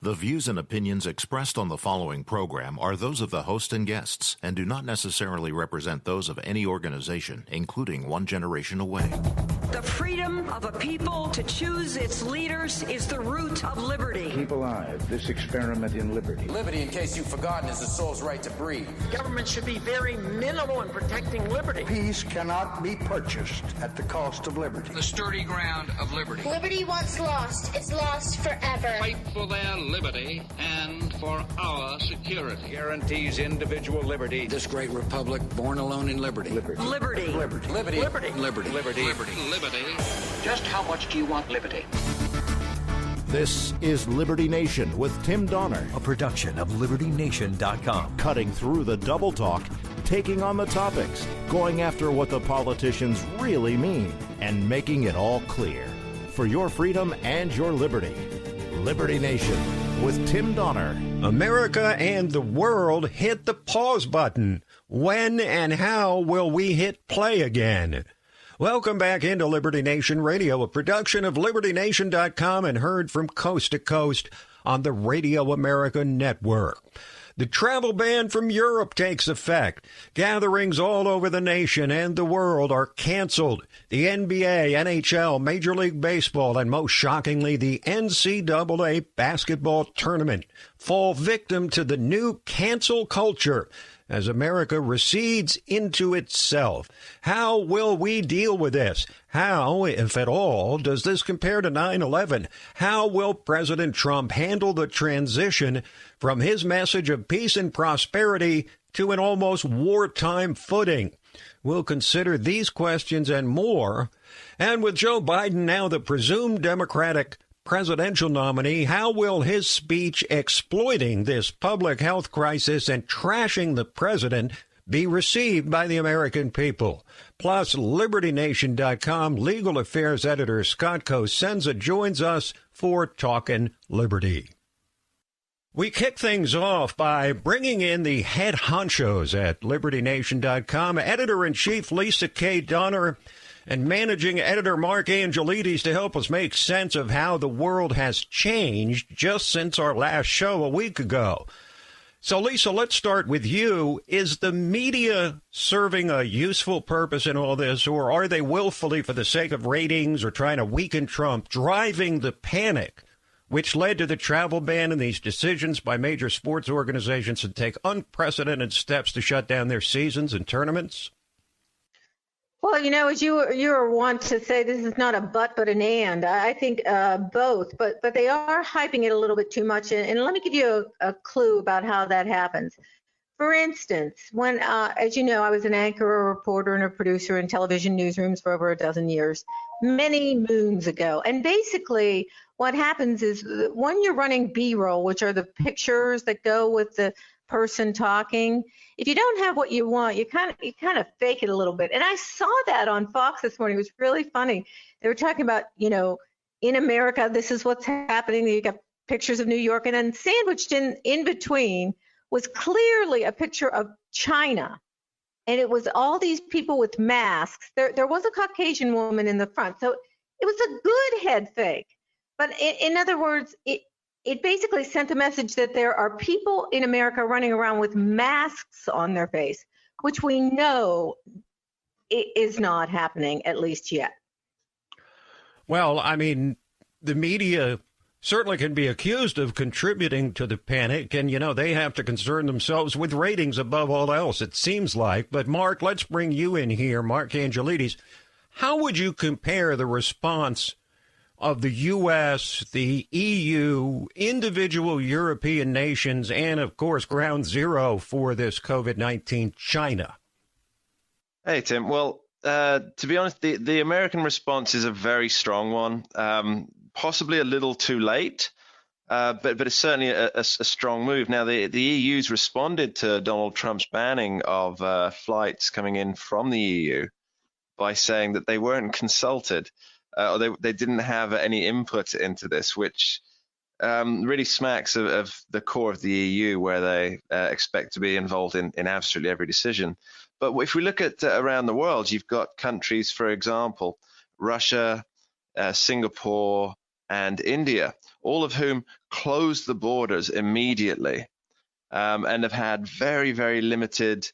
The views and opinions expressed on the following program are those of the host and guests and do not necessarily represent those of any organization, including One Generation Away. The freedom of a people to choose its leaders is the root of liberty. Keep alive this experiment in liberty. Liberty, in case you've forgotten, is the soul's right to breathe. Government should be very minimal in protecting liberty. Peace cannot be purchased at the cost of liberty. The sturdy ground of liberty. Liberty once lost is lost forever. Fight for their liberty and for our security. Guarantees individual liberty. This great republic, born alone in liberty. Liberty. Liberty. Liberty. Liberty. Liberty. Liberty. Liberty. Liberty. Just how much do you want liberty? This is Liberty Nation with Tim Donner, a production of LibertyNation.com. Cutting through the double talk, taking on the topics, going after what the politicians really mean, and making it all clear. For your freedom and your liberty. Liberty Nation with Tim Donner. America and the world hit the pause button. When and how will we hit play again? Welcome back into Liberty Nation Radio, a production of LibertyNation.com and heard from coast to coast on the Radio America Network. The travel ban from Europe takes effect. Gatherings all over the nation and the world are canceled. The NBA, NHL, Major League Baseball, and most shockingly, the NCAA basketball tournament fall victim to the new cancel culture as America recedes into itself. How will we deal with this? How, if at all, does this compare to 9/11? How will President Trump handle the transition from his message of peace and prosperity to an almost wartime footing? We'll consider these questions and more. And with Joe Biden now the presumed Democratic presidential nominee, how will his speech exploiting this public health crisis and trashing the president be received by the American people? Plus, LibertyNation.com legal affairs editor Scott Cosenza joins us for Talkin' Liberty. We kick things off by bringing in the head honchos at LibertyNation.com, editor-in-chief Leesa K. Donner, and managing editor Mark Angelides to help us make sense of how the world has changed just since our last show a week ago. So, Leesa, let's start with you. Is the media serving a useful purpose in all this, or are they willfully, for the sake of ratings or trying to weaken Trump, driving the panic which led to the travel ban and these decisions by major sports organizations to take unprecedented steps to shut down their seasons and tournaments? Well, you know, as you are wont to say, this is not a but an and. I think both, but they are hyping it a little bit too much. And let me give you a clue about how that happens. For instance, when, as you know, I was an anchor, a reporter, and a producer in television newsrooms for over a dozen years, many moons ago. And basically, what happens is when you're running B-roll, which are the pictures that go with the person talking, if you don't have what you want, you kind of fake it a little bit. And I saw that on Fox this morning. It was really funny. They were talking about, you know, in America, this is what's happening. You got pictures of New York, and then sandwiched in between was clearly a picture of China. And it was all these people with masks. There was a Caucasian woman in the front. So it was a good head fake. But in other words, it basically sent a message that there are people in America running around with masks on their face, which we know is not happening, at least yet. Well, I mean, the media certainly can be accused of contributing to the panic, and, you know, they have to concern themselves with ratings above all else, it seems like. But, Mark, let's bring you in here, Mark Angelides. How would you compare the response of the U.S., the EU, individual European nations, and, of course, ground zero for this COVID-19, China? Hey, Tim. Well, to be honest, the American response is a very strong one, possibly a little too late, but it's certainly a strong move. Now, the EU's responded to Donald Trump's banning of flights coming in from the EU by saying that they weren't consulted. Or they didn't have any input into this, which really smacks of the core of the EU, where they expect to be involved in absolutely every decision. But if we look at around the world, you've got countries, for example, Russia, Singapore, and India, all of whom closed the borders immediately, and have had very, very limited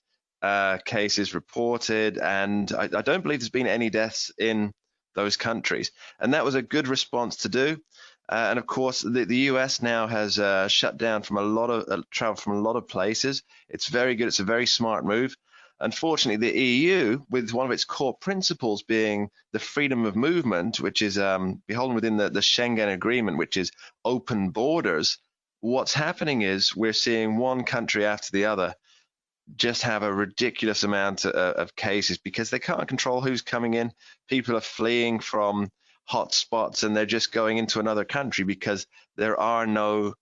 cases reported. And I don't believe there's been any deaths in those countries. And that was a good response to do. And of course, the US now has shut down from a lot of travel from a lot of places. It's very good. It's a very smart move. Unfortunately, the EU, with one of its core principles being the freedom of movement, which is beholden within the Schengen Agreement, which is open borders, what's happening is we're seeing one country after the other just have a ridiculous amount of cases because they can't control who's coming in. People are fleeing from hot spots and they're just going into another country because there are no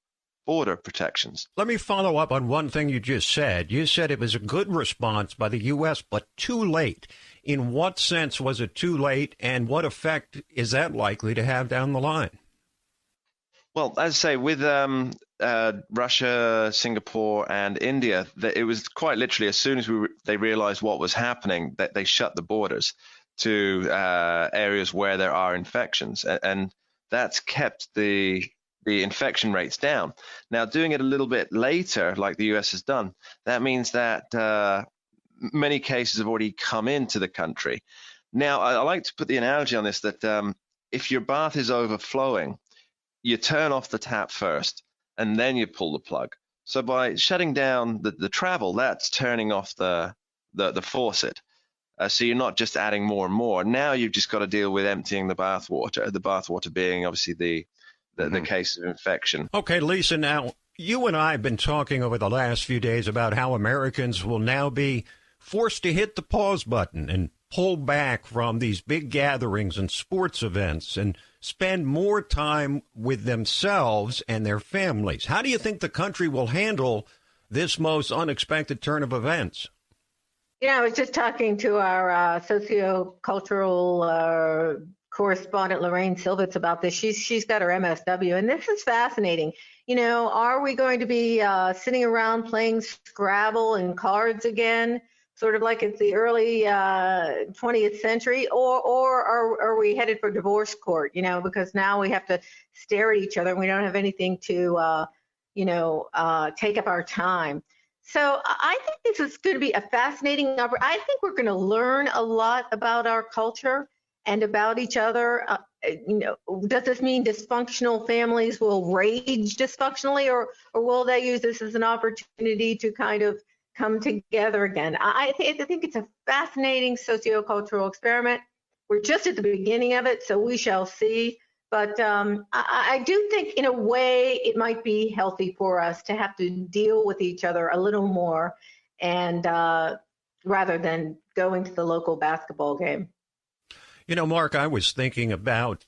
border protections. Let me follow up on one thing you just said. You said it was a good response by the U.S., but too late. In what sense was it too late, and what effect is that likely to have down the line? Well, as I say, with Russia, Singapore, and India, it was quite literally as soon as they realized what was happening, that they shut the borders to areas where there are infections, and that's kept the infection rates down. Now, doing it a little bit later, like the US has done, that means that many cases have already come into the country. Now, I like to put the analogy on this that if your bath is overflowing, you turn off the tap first, and then you pull the plug. So by shutting down the travel, that's turning off the faucet. So you're not just adding more and more. Now you've just got to deal with emptying the bathwater being obviously the case of infection. Okay, Leesa, now you and I have been talking over the last few days about how Americans will now be forced to hit the pause button and pull back from these big gatherings and sports events and spend more time with themselves and their families. How do you think the country will handle this most unexpected turn of events? I was just talking to our sociocultural correspondent Lorraine Silvitz about this. She's got her MSW, and this is fascinating. Are we going to be sitting around playing Scrabble and cards again, sort of like it's the early 20th century, or are we headed for divorce court? Because now we have to stare at each other and we don't have anything to take up our time. So I think this is going to be a fascinating opportunity. I think we're going to learn a lot about our culture and about each other. Does this mean dysfunctional families will rage dysfunctionally, or will they use this as an opportunity to kind of come together again? I think it's a fascinating sociocultural experiment. We're just at the beginning of it, so we shall see. But I do think, in a way, it might be healthy for us to have to deal with each other a little more, and rather than going to the local basketball game. Mark, I was thinking about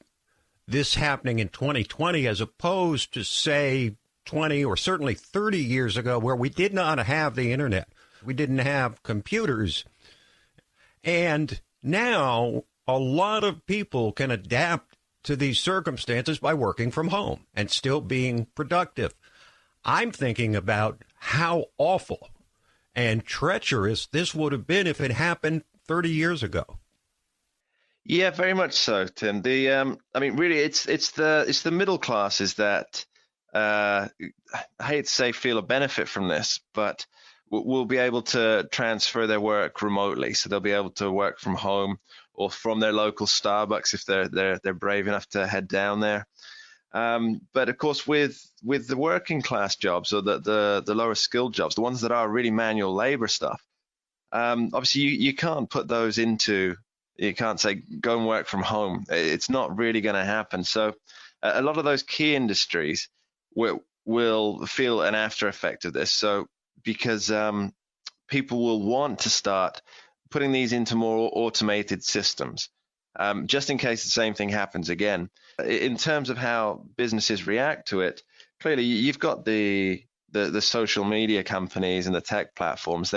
this happening in 2020 as opposed to, say, 20 or certainly 30 years ago, where we did not have the internet. We didn't have computers. And now a lot of people can adapt to these circumstances by working from home and still being productive. I'm thinking about how awful and treacherous this would have been if it happened 30 years ago. Yeah, very much so, Tim. Really, it's the middle classes that I hate to say feel a benefit from this, but will be able to transfer their work remotely. So they'll be able to work from home or from their local Starbucks if they're brave enough to head down there. But of course, with the working class jobs or the lower skilled jobs, the ones that are really manual labor stuff, obviously you can't put those into. You can't say go and work from home. It's not really going to happen. So a lot of those key industries will feel an after effect of this. So because people will want to start putting these into more automated systems, just in case the same thing happens again. In terms of how businesses react to it, clearly you've got the social media companies and the tech platforms.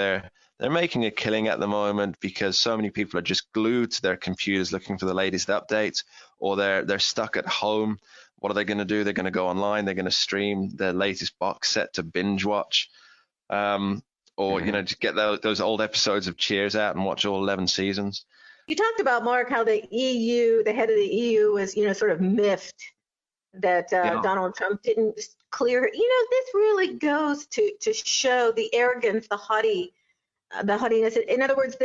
They're making a killing at the moment because so many people are just glued to their computers looking for the latest updates, or they're stuck at home. What are they going to do? They're going to go online. They're going to stream their latest box set to binge watch. Or just get those old episodes of Cheers out and watch all 11 seasons. You talked about, Mark, how the head of the EU was, sort of miffed that Donald Trump didn't clear. This really goes to show the arrogance, the haughtiness. In other words,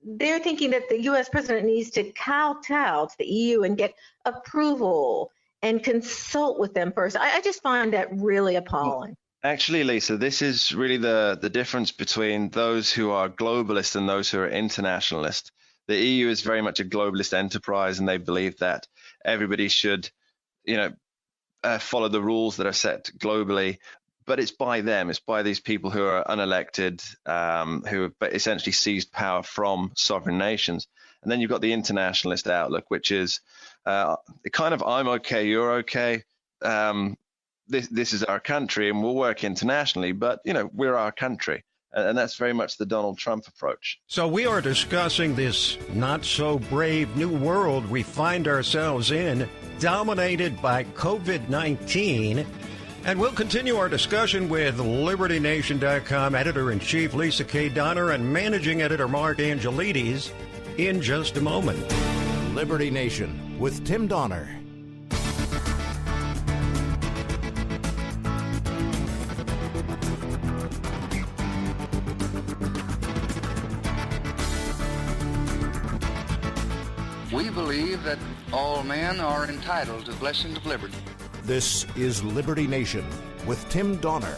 they're thinking that the U.S. president needs to kowtow to the EU and get approval and consult with them first. I just find that really appalling. Actually, Leesa, this is really the difference between those who are globalist and those who are internationalist. The EU is very much a globalist enterprise, and they believe that everybody should, follow the rules that are set globally. But it's by them. It's by these people who are unelected, who have essentially seized power from sovereign nations. And then you've got the internationalist outlook, which is kind of I'm okay, you're okay. This is our country, and we'll work internationally. But we're our country, and that's very much the Donald Trump approach. So we are discussing this not so brave new world we find ourselves in, dominated by COVID-19. And we'll continue our discussion with LibertyNation.com editor-in-chief Leesa K. Donner and managing editor Mark Angelides in just a moment. Liberty Nation with Tim Donner. We believe that all men are entitled to the blessings of liberty. This is Liberty Nation with Tim Donner.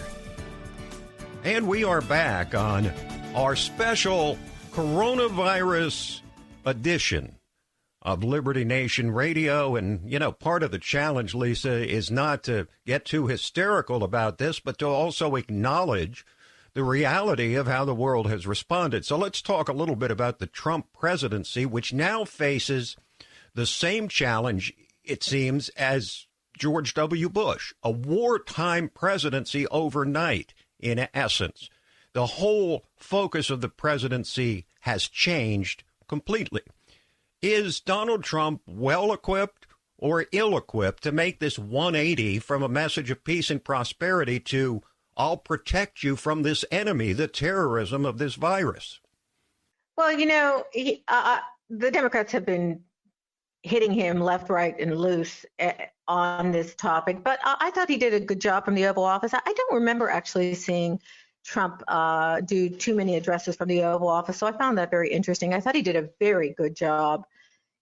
And we are back on our special coronavirus edition of Liberty Nation Radio. And, part of the challenge, Leesa, is not to get too hysterical about this, but to also acknowledge the reality of how the world has responded. So let's talk a little bit about the Trump presidency, which now faces the same challenge, it seems, as George W. Bush, a wartime presidency overnight, in essence. The whole focus of the presidency has changed completely. Is Donald Trump well-equipped or ill-equipped to make this 180 from a message of peace and prosperity to, I'll protect you from this enemy, the terrorism of this virus? Well, the Democrats have been hitting him left, right, and loose on this topic. But I thought he did a good job from the Oval Office. I don't remember actually seeing Trump do too many addresses from the Oval Office. So I found that very interesting. I thought he did a very good job,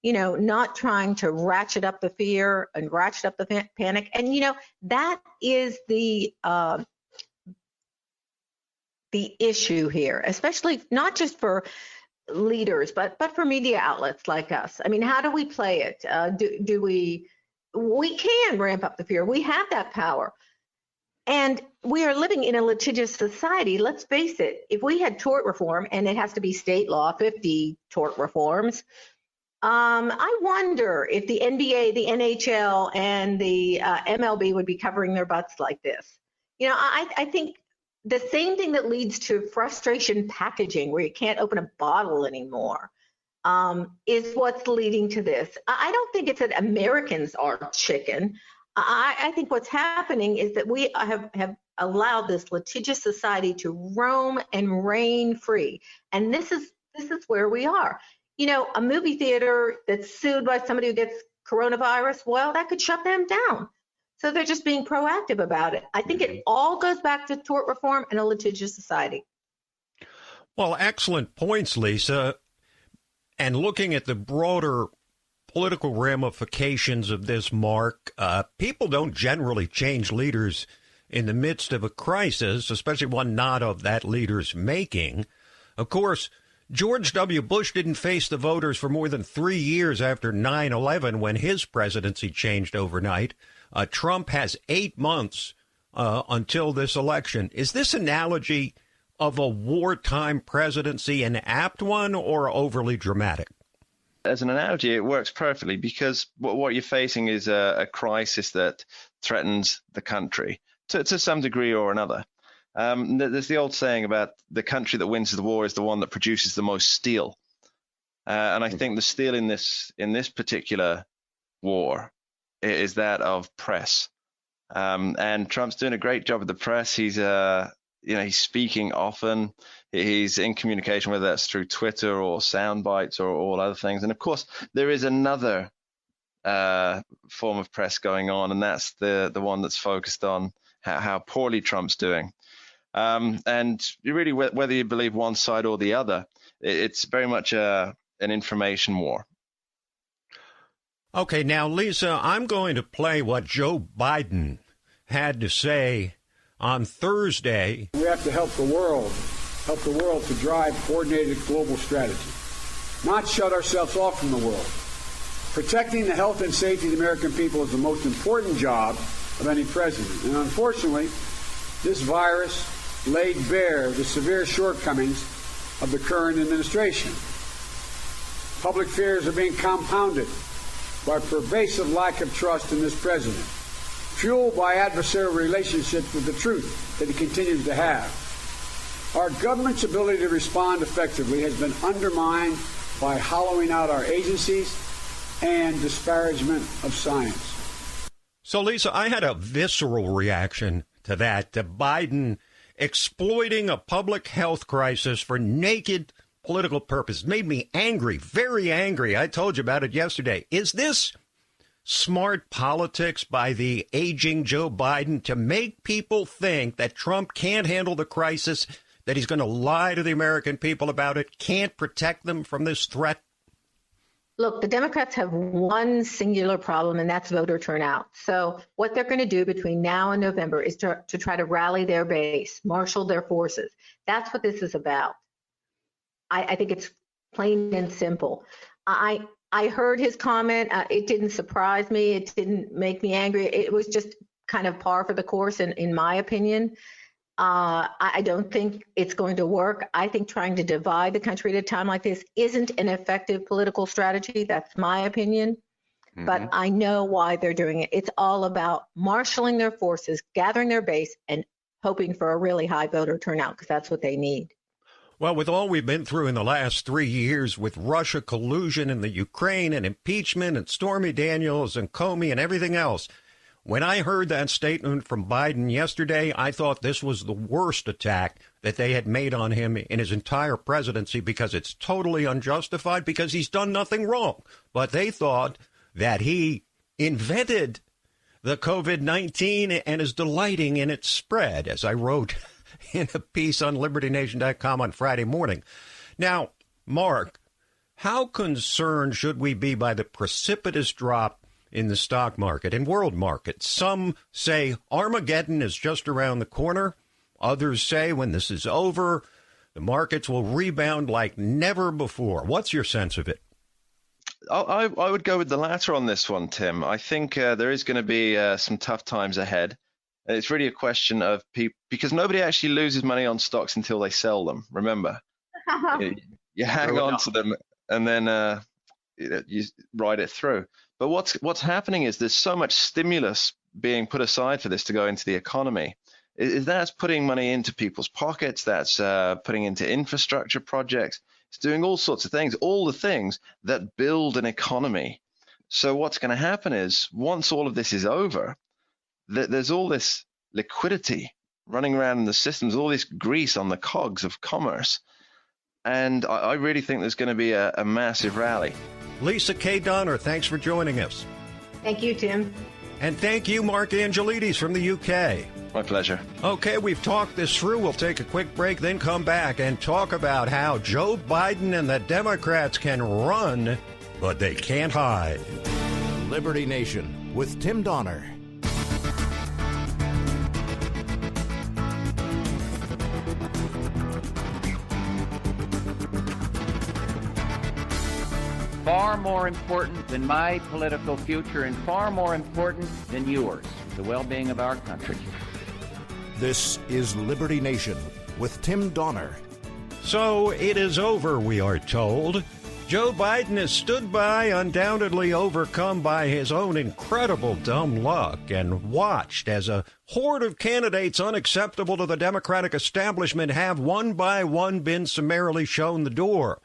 not trying to ratchet up the fear and ratchet up the panic. And, that is the issue here, especially not just for leaders, but for media outlets like us. I mean, how do we play it? Do we can ramp up the fear. We have that power. And we are living in a litigious society. Let's face it. If we had tort reform, and it has to be state law, 50 tort reforms, I wonder if the NBA, the NHL, and the MLB would be covering their butts like this. I think the same thing that leads to frustration packaging, where you can't open a bottle anymore, is what's leading to this. I don't think it's that Americans are chicken. I think what's happening is that we have allowed this litigious society to roam and reign free. And this is where we are. A movie theater that's sued by somebody who gets coronavirus, well, that could shut them down. So they're just being proactive about it. I think it all goes back to tort reform and a litigious society. Well, excellent points, Leesa. And looking at the broader political ramifications of this, Mark, people don't generally change leaders in the midst of a crisis, especially one not of that leader's making. Of course, George W. Bush didn't face the voters for more than 3 years after 9/11 when his presidency changed overnight. Trump has 8 months until this election. Is this analogy of a wartime presidency an apt one or overly dramatic? As an analogy, it works perfectly because what you're facing is a crisis that threatens the country to some degree or another. There's the old saying about the country that wins the war is the one that produces the most steel. And I think the steel in this particular war is that of press. And Trump's doing a great job with the press. He's speaking often. He's in communication, whether that's through Twitter or sound bites or all other things. And of course, there is another form of press going on, and that's the one that's focused on how poorly Trump's doing. And you really, whether you believe one side or the other, it's very much an information war. Okay, now, Leesa, I'm going to play what Joe Biden had to say on Thursday. We have to help the world to drive coordinated global strategy, not shut ourselves off from the world. Protecting the health and safety of the American people is the most important job of any president. And unfortunately, this virus laid bare the severe shortcomings of the current administration. Public fears are being compounded by pervasive lack of trust in this president, fueled by adversarial relationships with the truth that he continues to have. Our government's ability to respond effectively has been undermined by hollowing out our agencies and disparagement of science. So, Leesa, I had a visceral reaction to that, to Biden exploiting a public health crisis for naked political purpose. Made me angry, very angry. I told you about it yesterday. Is this smart politics by the aging Joe Biden to make people think that Trump can't handle the crisis, that he's going to lie to the American people about it, can't protect them from this threat? Look, the Democrats have one singular problem, and that's voter turnout. So what they're going to do between now and November is to try to rally their base, marshal their forces. That's what this is about. I think it's plain and simple. I heard his comment. It didn't surprise me. It didn't make me angry. It was just kind of par for the course, in my opinion. I don't think it's going to work. I think trying to divide the country at a time like this isn't an effective political strategy. That's my opinion. Mm-hmm. But I know why they're doing it. It's all about marshaling their forces, gathering their base, and hoping for a really high voter turnout, because that's what they need. Well, with all we've been through in the last 3 years with Russia collusion in the Ukraine and impeachment and Stormy Daniels and Comey and everything else, when I heard that statement from Biden yesterday, I thought this was the worst attack that they had made on him in his entire presidency, because it's totally unjustified, because he's done nothing wrong. But they thought that he invented the COVID-19 and is delighting in its spread, as I wrote in a piece on LibertyNation.com on Friday morning. Now, Mark, how concerned should we be by the precipitous drop in the stock market and world markets? Some say Armageddon is just around the corner. Others say when this is over, the markets will rebound like never before. What's your sense of it? I would go with the latter on this one, Tim. I think there is going to be some tough times ahead. And it's really a question of people, because nobody actually loses money on stocks until they sell them. Remember, you hang on to them and then you ride it through. But what's happening is there's so much stimulus being put aside for this to go into the economy. That's putting money into people's pockets. That's putting into infrastructure projects. It's doing all sorts of things, all the things that build an economy. So what's going to happen is once all of this is over, there's all this liquidity running around in the systems, all this grease on the cogs of commerce. And I really think there's going to be a massive rally. Leesa K. Donner, thanks for joining us. Thank you, Tim. And thank you, Mark Angelides from the UK. My pleasure. Okay, we've talked this through. We'll take a quick break, then come back and talk about how Joe Biden and the Democrats can run, but they can't hide. Liberty Nation with Tim Donner. Far more important than my political future and far more important than yours, the well-being of our country. This is Liberty Nation with Tim Donner. So it is over, we are told. Joe Biden has stood by, undoubtedly overcome by his own incredible dumb luck, and watched as a horde of candidates unacceptable to the Democratic establishment have one by one been summarily shown the door.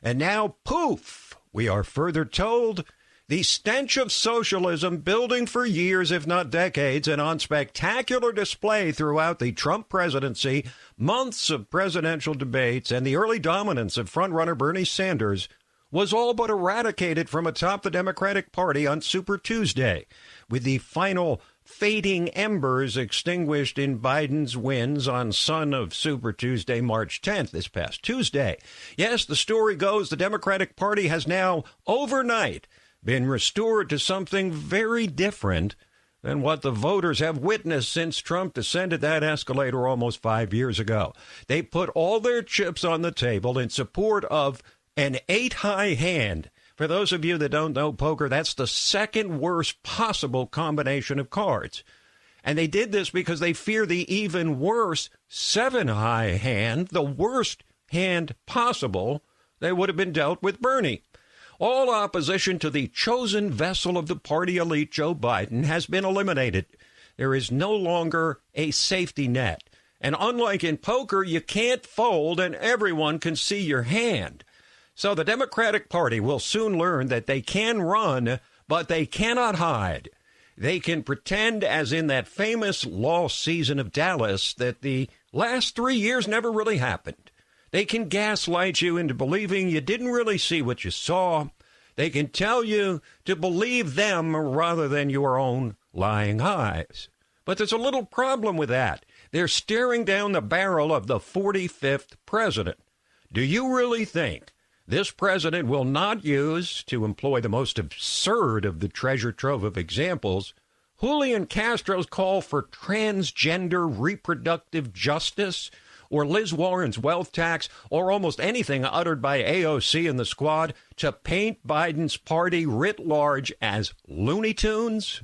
And now, poof, we are further told, the stench of socialism building for years, if not decades, and on spectacular display throughout the Trump presidency, months of presidential debates, and the early dominance of frontrunner Bernie Sanders was all but eradicated from atop the Democratic Party on Super Tuesday, with the final fading embers extinguished in Biden's wins on Son of Super Tuesday, March 10th, this past Tuesday. Yes, the story goes the Democratic Party has now, overnight, been restored to something very different than what the voters have witnessed since Trump descended that escalator almost 5 years ago. They put all their chips on the table in support of an 8-high hand. For those of you that don't know poker, that's the second worst possible combination of cards. And they did this because they fear the even worse 7-high hand, the worst hand possible, they would have been dealt with Bernie. All opposition to the chosen vessel of the party elite, Joe Biden, has been eliminated. There is no longer a safety net. And unlike in poker, you can't fold and everyone can see your hand. So the Democratic Party will soon learn that they can run, but they cannot hide. They can pretend, as in that famous lost season of Dallas, that the last 3 years never really happened. They can gaslight you into believing you didn't really see what you saw. They can tell you to believe them rather than your own lying eyes. But there's a little problem with that. They're staring down the barrel of the 45th president. Do you really think this president will not use, to employ the most absurd of the treasure trove of examples, Julian Castro's call for transgender reproductive justice, or Liz Warren's wealth tax, or almost anything uttered by AOC and the squad to paint Biden's party writ large as Looney Tunes?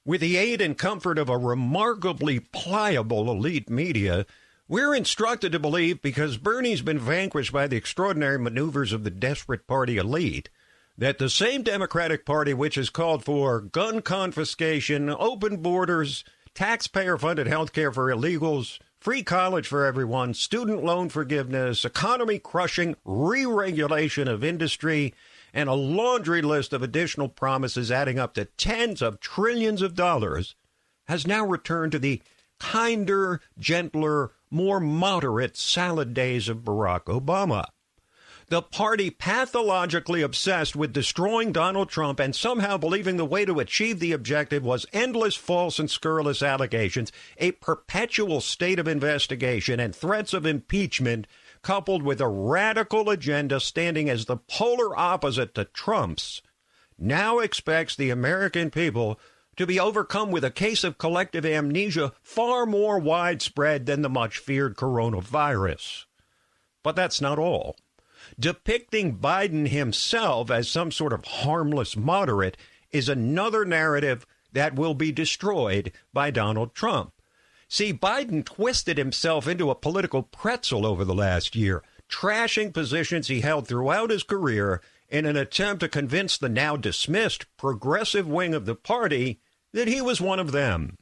With the aid and comfort of a remarkably pliable elite media, we're instructed to believe, because Bernie's been vanquished by the extraordinary maneuvers of the desperate party elite, that the same Democratic Party which has called for gun confiscation, open borders, taxpayer-funded health care for illegals, free college for everyone, student loan forgiveness, economy-crushing re-regulation of industry, and a laundry list of additional promises adding up to tens of trillions of dollars, has now returned to the kinder, gentler, more moderate salad days of Barack Obama. The party pathologically obsessed with destroying Donald Trump and somehow believing the way to achieve the objective was endless false and scurrilous allegations, a perpetual state of investigation, and threats of impeachment, coupled with a radical agenda standing as the polar opposite to Trump's, now expects the American people to be overcome with a case of collective amnesia far more widespread than the much-feared coronavirus. But that's not all. Depicting Biden himself as some sort of harmless moderate is another narrative that will be destroyed by Donald Trump. See, Biden twisted himself into a political pretzel over the last year, trashing positions he held throughout his career in an attempt to convince the now dismissed progressive wing of the party that he was one of them.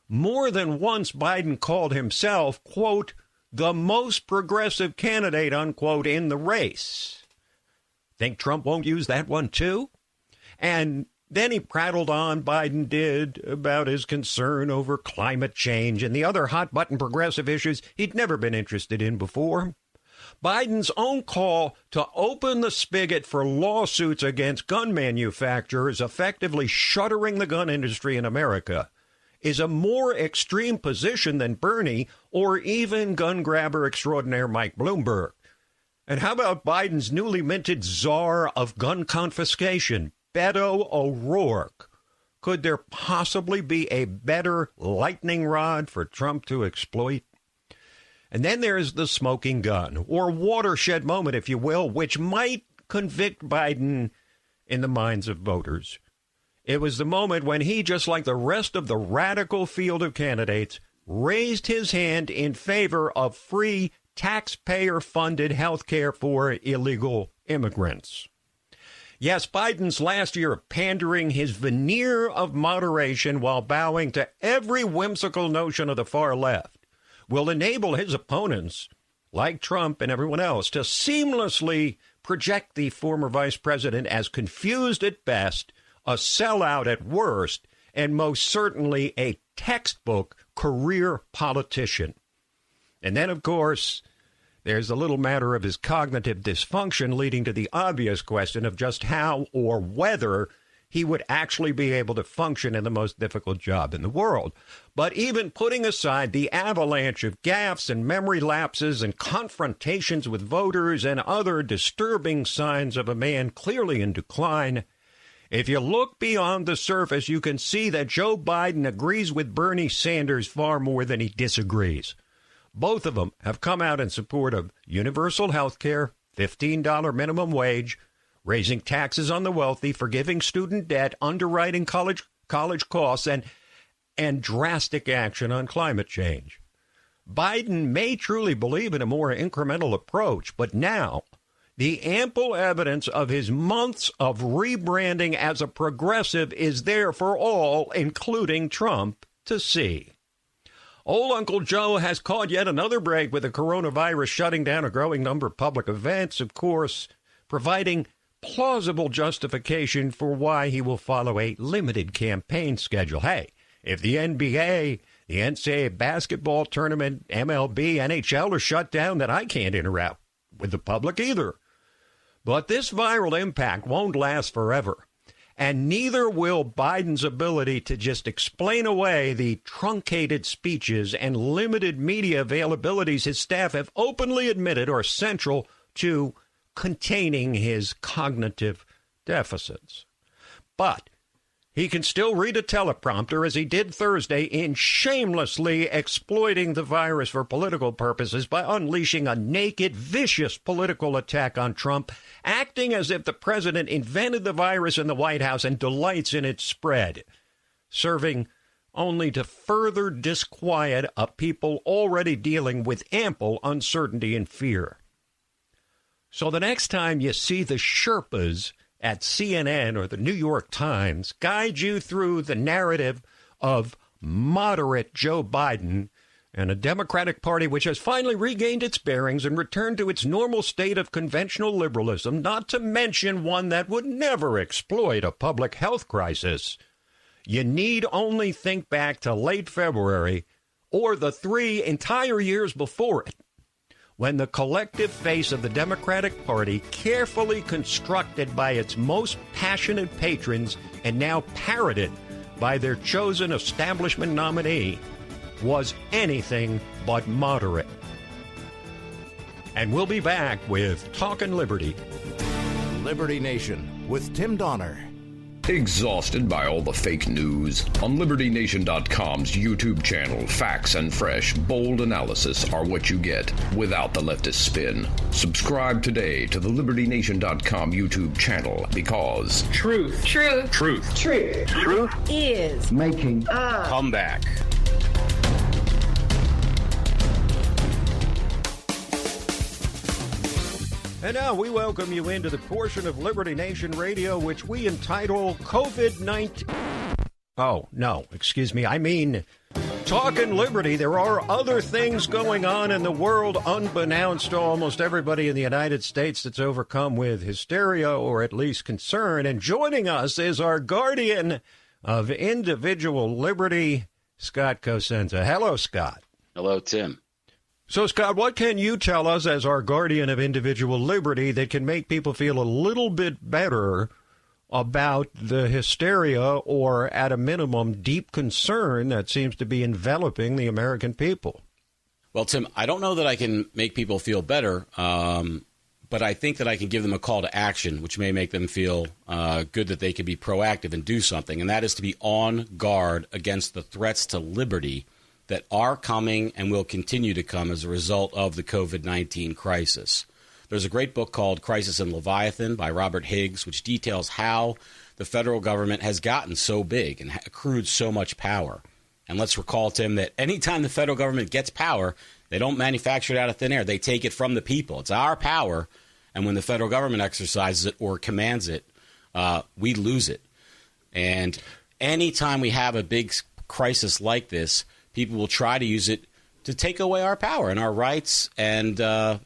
More than once, Biden called himself, quote, the most progressive candidate, unquote, in the race. Think Trump won't use that one, too? And then he prattled on, Biden did, about his concern over climate change and the other hot-button progressive issues he'd never been interested in before. Biden's own call to open the spigot for lawsuits against gun manufacturers, effectively shuttering the gun industry in America, is a more extreme position than Bernie or even gun grabber extraordinaire Mike Bloomberg. And how about Biden's newly minted czar of gun confiscation, Beto O'Rourke? Could there possibly be a better lightning rod for Trump to exploit? And then there's the smoking gun, or watershed moment, if you will, which might convict Biden in the minds of voters. It was the moment when he, just like the rest of the radical field of candidates, raised his hand in favor of free, taxpayer-funded health care for illegal immigrants. Yes, Biden's last year of pandering his veneer of moderation while bowing to every whimsical notion of the far left will enable his opponents, like Trump and everyone else, to seamlessly project the former vice president as confused at best, a sellout at worst, and most certainly a textbook career politician. And then, of course, There's a little matter of his cognitive dysfunction leading to the obvious question of just how or whether he would actually be able to function in the most difficult job in the world. But even putting aside the avalanche of gaffes and memory lapses and confrontations with voters and other disturbing signs of a man clearly in decline, if you look beyond the surface, you can see that Joe Biden agrees with Bernie Sanders far more than he disagrees. Both of them have come out in support of universal health care, $15 minimum wage, raising taxes on the wealthy, forgiving student debt, underwriting college costs, and drastic action on climate change. Biden may truly believe in a more incremental approach, but now the ample evidence of his months of rebranding as a progressive is there for all, including Trump, to see. Old Uncle Joe has caught yet another break with the coronavirus shutting down a growing number of public events, of course, providing plausible justification for why he will follow a limited campaign schedule. Hey, if the NBA, the NCAA basketball tournament, MLB, NHL are shut down, then I can't interact with the public either. But this viral impact won't last forever, and neither will Biden's ability to just explain away the truncated speeches and limited media availabilities his staff have openly admitted are central to containing his cognitive deficits. But he can still read a teleprompter, as he did Thursday, in shamelessly exploiting the virus for political purposes by unleashing a naked, vicious political attack on Trump, acting as if the president invented the virus in the White House and delights in its spread, serving only to further disquiet a people already dealing with ample uncertainty and fear. So the next time you see the Sherpas at CNN or the New York Times guide you through the narrative of moderate Joe Biden and a Democratic Party which has finally regained its bearings and returned to its normal state of conventional liberalism, not to mention one that would never exploit a public health crisis, you need only think back to late February or the 3 entire years before it, when the collective face of the Democratic Party, carefully constructed by its most passionate patrons and now parroted by their chosen establishment nominee, was anything but moderate. And we'll be back with Talkin' Liberty. Liberty Nation with Tim Donner. Exhausted by all the fake news? On LibertyNation.com's YouTube channel, facts and fresh, bold analysis are what you get without the leftist spin. Subscribe today to the LibertyNation.com YouTube channel, because truth is making a comeback. And now we welcome you into the portion of Liberty Nation Radio which we entitle COVID-19. Oh, no, excuse me. I mean, Talkin' Liberty. There are other things going on in the world unbeknownst to almost everybody in the United States that's overcome with hysteria or at least concern. And joining us is our guardian of individual liberty, Scott Cosenza. Hello, Scott. Hello, Tim. So, Scott, what can you tell us as our guardian of individual liberty that can make people feel a little bit better about the hysteria or, at a minimum, deep concern that seems to be enveloping the American people? Well, Tim, I don't know that I can make people feel better, but I think that I can give them a call to action, which may make them feel good that they can be proactive and do something, and that is to be on guard against the threats to liberty that are coming and will continue to come as a result of the COVID-19 crisis. There's a great book called Crisis in Leviathan by Robert Higgs, which details how the federal government has gotten so big and accrued so much power. And let's recall, Tim, that anytime the federal government gets power, they don't manufacture it out of thin air. They take it from the people. It's our power. And when the federal government exercises it or commands it, we lose it. And anytime we have a big crisis like this, people will try to use it to take away our power and our rights. And I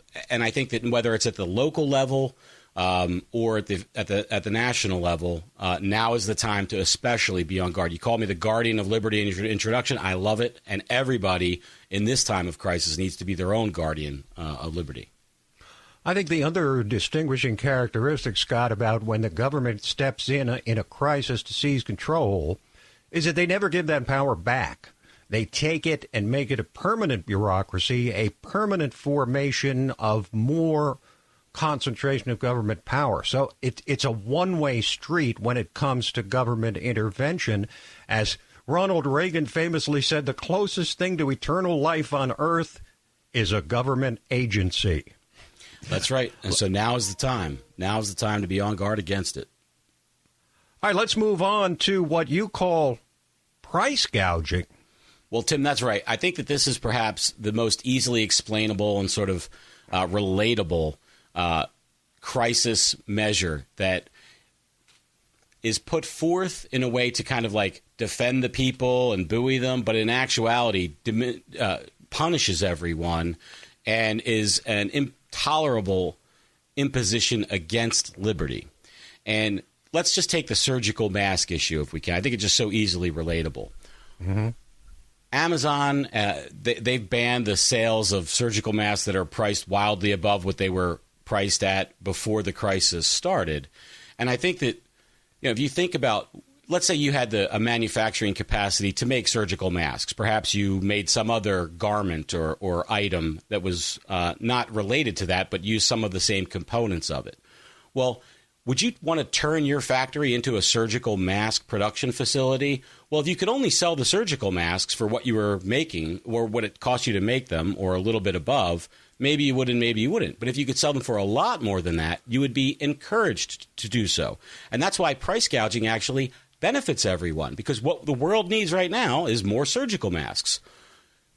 think that whether it's at the local level or at the national level, now is the time to especially be on guard. You call me the guardian of liberty in your introduction. I love it. And everybody in this time of crisis needs to be their own guardian of liberty. I think the other distinguishing characteristic, Scott, about when the government steps in a crisis to seize control is that they never give that power back. They take it and make it a permanent bureaucracy, a permanent formation of more concentration of government power. So it's a one-way street when it comes to government intervention. As Ronald Reagan famously said, the closest thing to eternal life on earth is a government agency. That's right. And so now is the time. Now is the time to be on guard against it. All right, let's move on to what you call price gouging. Well, Tim, that's right. I think that this is perhaps the most easily explainable and sort of relatable crisis measure that is put forth in a way to kind of like defend the people and buoy them, but in actuality punishes everyone and is an intolerable imposition against liberty. And let's just take the surgical mask issue if we can. I think it's just so easily relatable. Mm-hmm. Amazon, they've banned the sales of surgical masks that are priced wildly above what they were priced at before the crisis started. And I think that, if you think about, let's say you had a manufacturing capacity to make surgical masks. Perhaps you made some other garment or item that was not related to that, but used some of the same components of it. Well, would you want to turn your factory into a surgical mask production facility? Well, if you could only sell the surgical masks for what you were making or what it cost you to make them or a little bit above, maybe you would and maybe you wouldn't. But if you could sell them for a lot more than that, you would be encouraged to do so. And that's why price gouging actually benefits everyone, because what the world needs right now is more surgical masks.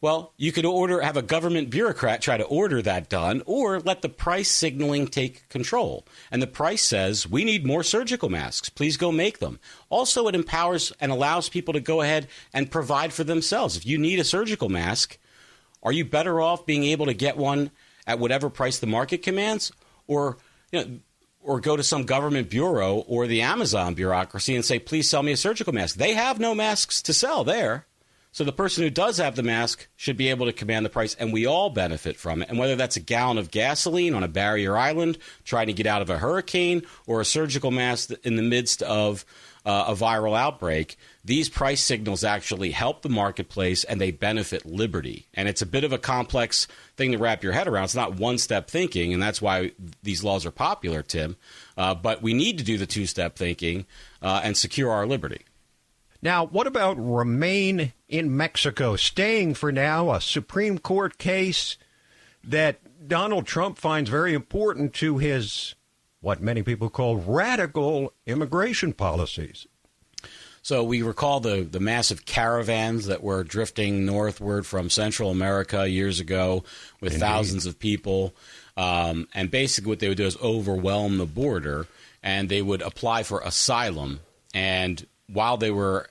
Well, you could have a government bureaucrat try to order that done, or let the price signaling take control. And the price says, we need more surgical masks. Please go make them. Also, it empowers and allows people to go ahead and provide for themselves. If you need a surgical mask, are you better off being able to get one at whatever price the market commands, or go to some government bureau or the Amazon bureaucracy and say, please sell me a surgical mask? They have no masks to sell there. So the person who does have the mask should be able to command the price, and we all benefit from it. And whether that's a gallon of gasoline on a barrier island trying to get out of a hurricane or a surgical mask in the midst of a viral outbreak, these price signals actually help the marketplace and they benefit liberty. And it's a bit of a complex thing to wrap your head around. It's not one-step thinking, and that's why these laws are popular, Tim. But we need to do the two-step thinking and secure our liberty. Now, what about Remain in Mexico? Staying for now, a Supreme Court case that Donald Trump finds very important to his, what many people call, radical immigration policies. So we recall the massive caravans that were drifting northward from Central America years ago with thousands of people. And basically what they would do is overwhelm the border, and they would apply for asylum. And while they were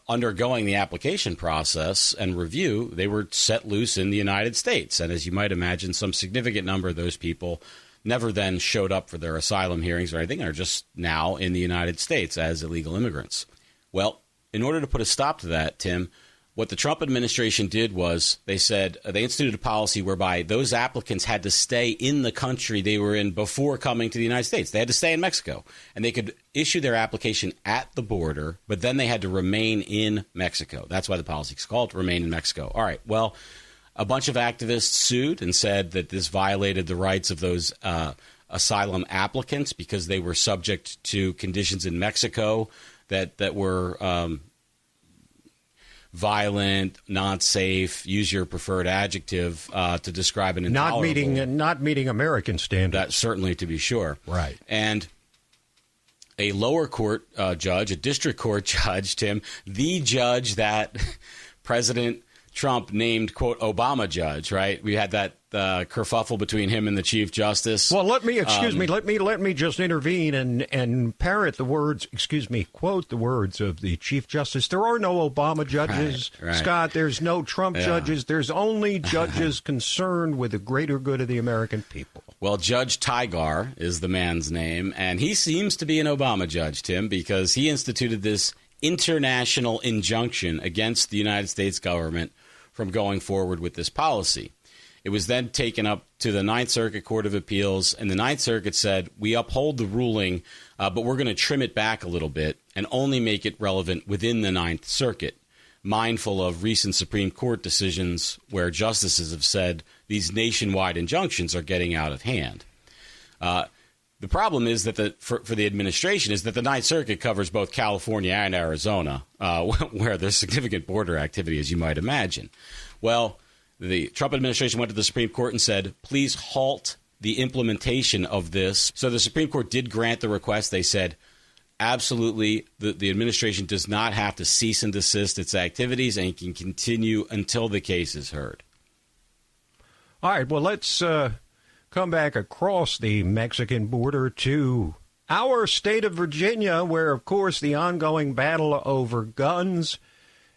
undergoing the application process and review, they were set loose in the United States. And as you might imagine, some significant number of those people never then showed up for their asylum hearings or anything, and are just now in the United States as illegal immigrants. Well, in order to put a stop to that, Tim, what the Trump administration did was they said they instituted a policy whereby those applicants had to stay in the country they were in before coming to the United States. They had to stay in Mexico, and they could issue their application at the border, but then they had to remain in Mexico. That's why the policy is called Remain in Mexico. All right, well, a bunch of activists sued and said that this violated the rights of those asylum applicants because they were subject to conditions in Mexico that were violent, not safe, use your preferred adjective to describe an intolerable. Not meeting American standards. That certainly, to be sure. Right. And a lower court judge, a district court judge, Tim, the judge that President Trump named, quote, Obama judge, right? We had that kerfuffle between him and the Chief Justice. Well, let me just intervene and parrot the words, quote the words of the Chief Justice. There are no Obama judges, right. Scott. There's no Trump judges. There's only judges concerned with the greater good of the American people. Well, Judge Tigar is the man's name, and he seems to be an Obama judge, Tim, because he instituted this international injunction against the United States government from going forward with this policy. It was then taken up to the Ninth Circuit Court of Appeals, and the Ninth Circuit said, we uphold the ruling, but we're going to trim it back a little bit and only make it relevant within the Ninth Circuit, mindful of recent Supreme Court decisions where justices have said these nationwide injunctions are getting out of hand. The problem is that for the administration is that the Ninth Circuit covers both California and Arizona, where there's significant border activity, as you might imagine. Well, the Trump administration went to the Supreme Court and said, please halt the implementation of this. So the Supreme Court did grant the request. They said, absolutely, the administration does not have to cease and desist its activities and can continue until the case is heard. All right, well, let's come back across the Mexican border to our state of Virginia, where, of course, the ongoing battle over guns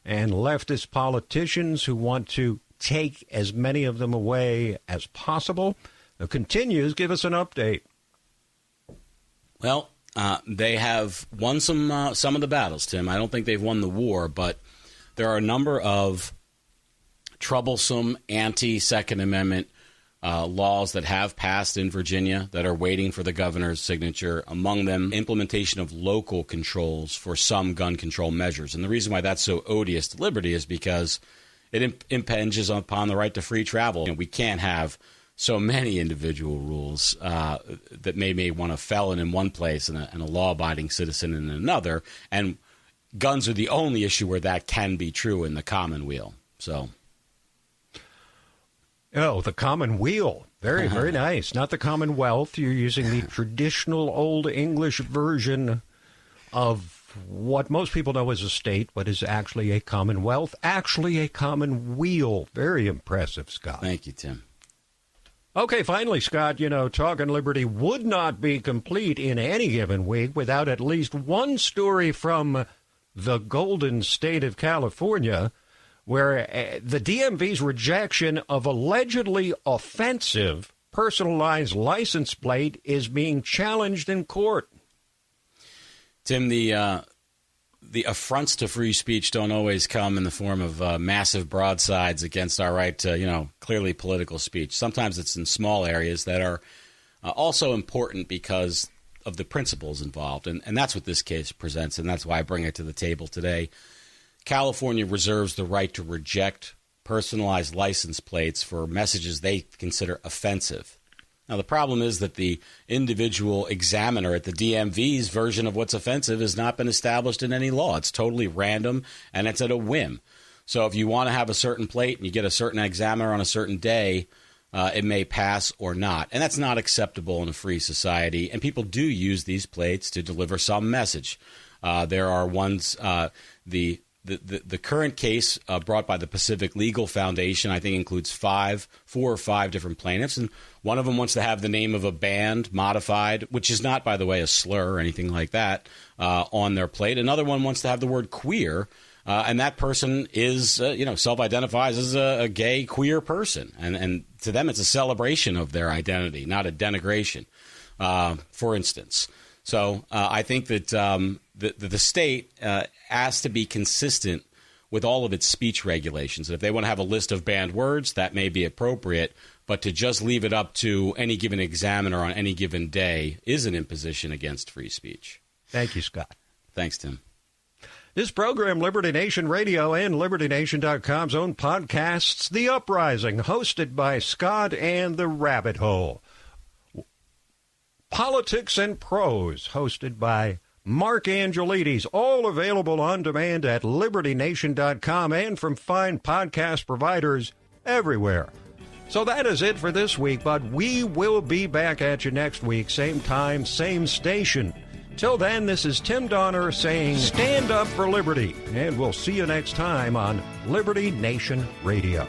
and leftist politicians who want to take as many of them away as possible continues. Give us an update. Well, they have won some of the battles, Tim. I don't think they've won the war, but there are a number of troublesome anti-Second Amendment laws that have passed in Virginia that are waiting for the governor's signature. Among them, implementation of local controls for some gun control measures. And the reason why that's so odious to liberty is because it impinges upon the right to free travel. We can't have so many individual rules that may want a felon in one place and a law-abiding citizen in another. And guns are the only issue where that can be true in the commonweal. So, oh, the commonweal. Very, very nice. Not the Commonwealth. You're using the traditional Old English version of what most people know as a state, but is actually a commonwealth, actually a commonweal. Very impressive, Scott. Thank you, Tim. Okay, finally, Scott, Talking Liberty would not be complete in any given week without at least one story from the Golden State of California, where the DMV's rejection of allegedly offensive personalized license plate is being challenged in court. Tim, the affronts to free speech don't always come in the form of massive broadsides against our right to, clearly political speech. Sometimes it's in small areas that are also important because of the principles involved. And that's what this case presents, and that's why I bring it to the table today. California reserves the right to reject personalized license plates for messages they consider offensive. Now, the problem is that the individual examiner at the DMV's version of what's offensive has not been established in any law. It's totally random, and it's at a whim. So if you want to have a certain plate and you get a certain examiner on a certain day, it may pass or not. And that's not acceptable in a free society. And people do use these plates to deliver some message. There are ones, the current case brought by the Pacific Legal Foundation, I think, includes 4 or 5 different plaintiffs. And one of them wants to have the name of a band modified, which is not, by the way, a slur or anything like that, on their plate. Another one wants to have the word queer, and that person is, self-identifies as a gay, queer person. And to them, it's a celebration of their identity, not a denigration, for instance. So I think that the state has to be consistent with all of its speech regulations. And if they want to have a list of banned words, that may be appropriate. But to just leave it up to any given examiner on any given day is an imposition against free speech. Thank you, Scott. Thanks, Tim. This program, Liberty Nation Radio and LibertyNation.com's own podcasts, The Uprising, hosted by Scott and The Rabbit Hole. Politics and Prose, hosted by Mark Angelides, all available on demand at LibertyNation.com and from fine podcast providers everywhere. So that is it for this week, but we will be back at you next week, same time, same station. Till then, this is Tim Donner saying, stand up for liberty, and we'll see you next time on Liberty Nation Radio.